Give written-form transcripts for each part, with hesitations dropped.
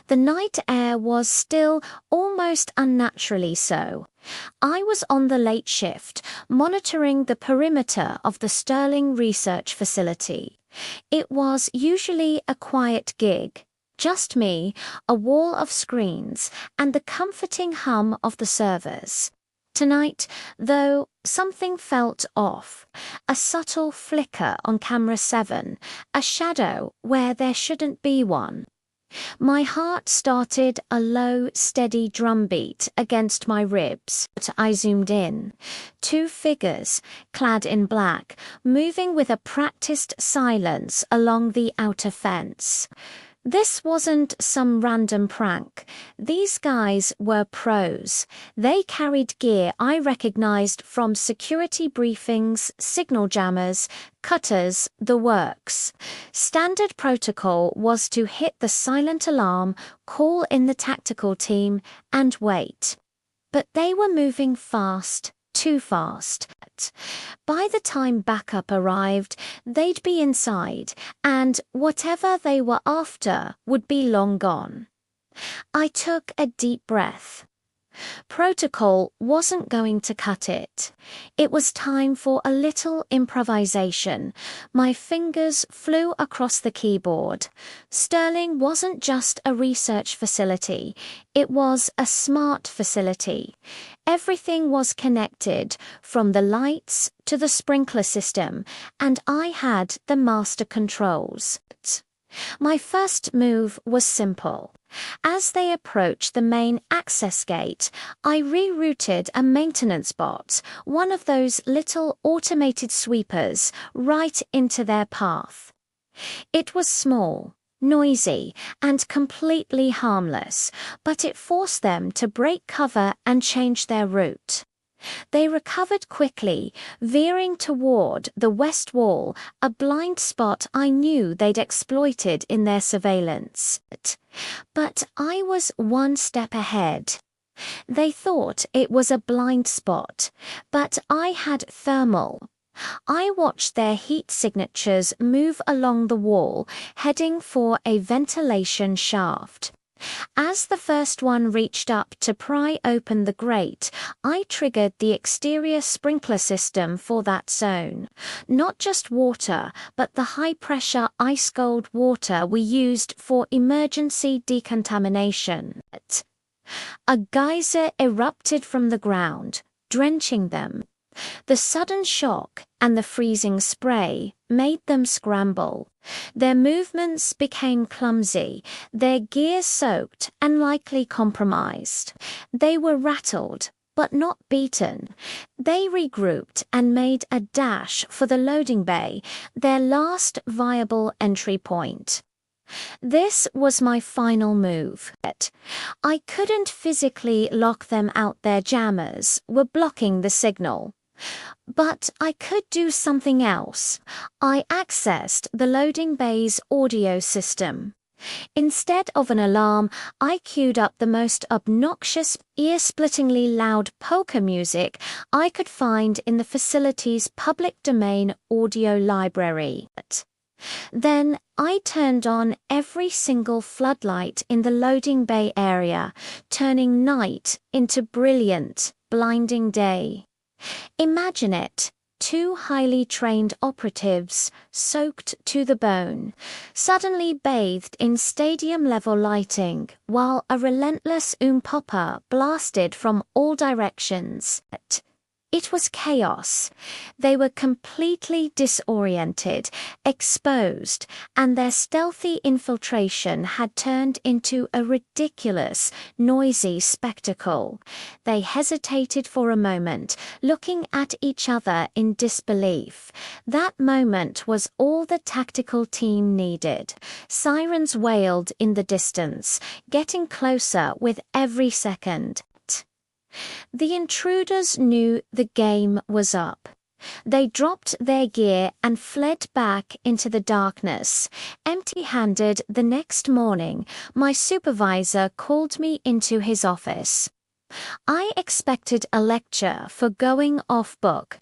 The night air was still, almost unnaturally so. I was on the late shift, monitoring the perimeter of the Sterling Research Facility. It was usually a quiet gig. Just me, a wall of screens, and the comforting hum of the servers. Tonight, though, something felt off. A subtle flicker on camera 7, a shadow where there shouldn't be one. My heart started a low, steady drumbeat against my ribs. I zoomed in. Two figures, clad in black, moving with a practiced silence along the outer fence. This wasn't some random prank. These guys were pros. They carried gear I recognized from security briefings, signal jammers, cutters, the works. Standard protocol was to hit the silent alarm, call in the tactical team, and wait. But they were moving fast, too fast. By the time backup arrived, they'd be inside, and whatever they were after would be long gone. I took a deep breath. Protocol wasn't going to cut it. It was time for a little improvisation. My fingers flew across the keyboard. Sterling wasn't just a research facility. It was a smart facility. Everything was connected, from the lights to the sprinkler system, and I had the master controls. My first move was simple. As they approached the main access gate, I rerouted a maintenance bot, one of those little automated sweepers, right into their path. It was small, noisy, and completely harmless, but it forced them to break cover and change their route. They recovered quickly, veering toward the west wall, a blind spot I knew they'd exploited in their surveillance. But I was one step ahead. They thought it was a blind spot, but I had thermal. I watched their heat signatures move along the wall, heading for a ventilation shaft. As the first one reached up to pry open the grate, I triggered the exterior sprinkler system for that zone. Not just water, but the high-pressure ice-cold water we used for emergency decontamination. A geyser erupted from the ground, drenching them. The sudden shock and the freezing spray made them scramble. Their movements became clumsy, their gear soaked and likely compromised. They were rattled, but not beaten. They regrouped and made a dash for the loading bay, their last viable entry point. This was my final move. I couldn't physically lock them out. Their jammers were blocking the signal. But I could do something else. I accessed the loading bay's audio system. Instead of an alarm, I queued up the most obnoxious, ear-splittingly loud polka music I could find in the facility's public domain audio library. Then I turned on every single floodlight in the loading bay area, turning night into brilliant, blinding day. Imagine it, two highly trained operatives, soaked to the bone, suddenly bathed in stadium-level lighting, while a relentless papa blasted from all directions. It was chaos. They were completely disoriented, exposed, and their stealthy infiltration had turned into a ridiculous, noisy spectacle. They hesitated for a moment, looking at each other in disbelief. That moment was all the tactical team needed. Sirens wailed in the distance, getting closer with every second. The intruders knew the game was up. They dropped their gear and fled back into the darkness. Empty-handed the next morning, my supervisor called me into his office. I expected a lecture for going off-book.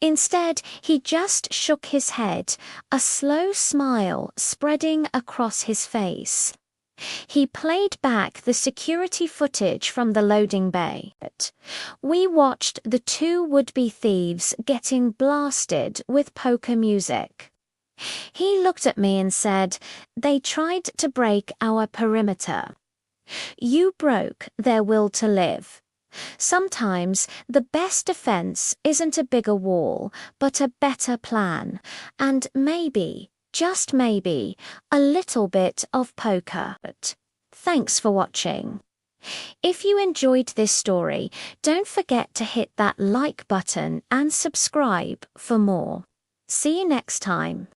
Instead, he just shook his head, a slow smile spreading across his face. He played back the security footage from the loading bay. We watched the two would-be thieves getting blasted with poker music. He looked at me and said, "They tried to break our perimeter. You broke their will to live." Sometimes the best defense isn't a bigger wall, but a better plan, and maybe, just maybe, a little bit of poker. Thanks for watching. If you enjoyed this story, don't forget to hit that like button and subscribe for more. See you next time.